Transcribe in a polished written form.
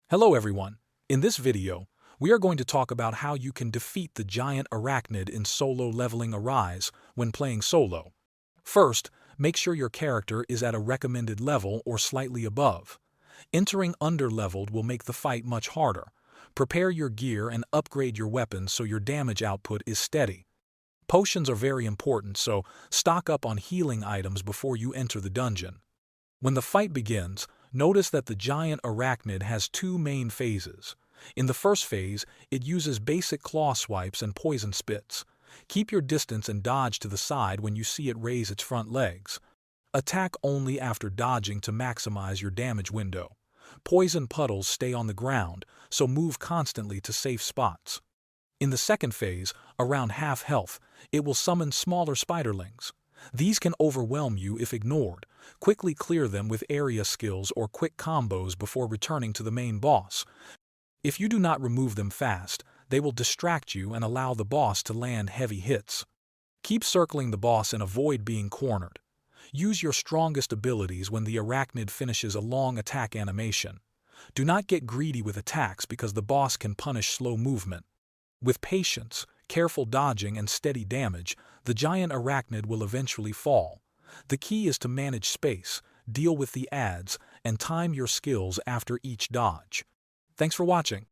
Hello everyone. In this video, we are going to talk about how you can defeat the Giant Arachnid in solo leveling Aris when playing solo. First, make sure your character is at a recommended level or slightly above. Entering under-leveled will make the fight much harder. Prepare your gear and upgrade your weapons so your damage output is steady. Potions are very important, so stock up on healing items before you enter the dungeon. When the fight begins, notice that the Giant Arachnid has two main phases. In the first phase, it uses basic claw swipes and poison spits. Keep your distance and dodge to the side when you see it raise its front legs. Attack only after dodging to maximize your damage window. Poison puddles stay on the ground, so move constantly to safe spots. In the second phase, around half health, it will summon smaller spiderlings. These can overwhelm you if ignored. Quickly clear them with area skills or quick combos before returning to the main boss. If you do not remove them fast, they will distract you and allow the boss to land heavy hits. Keep circling the boss and avoid being cornered. Use your strongest abilities when the Arachnid finishes a long attack animation. Do not get greedy with attacks because the boss can punish slow movement. With patience, careful dodging, and steady damage, the Giant Arachnid will eventually fall. The key is to manage space, deal with the adds, and time your skills after each dodge. Thanks for watching.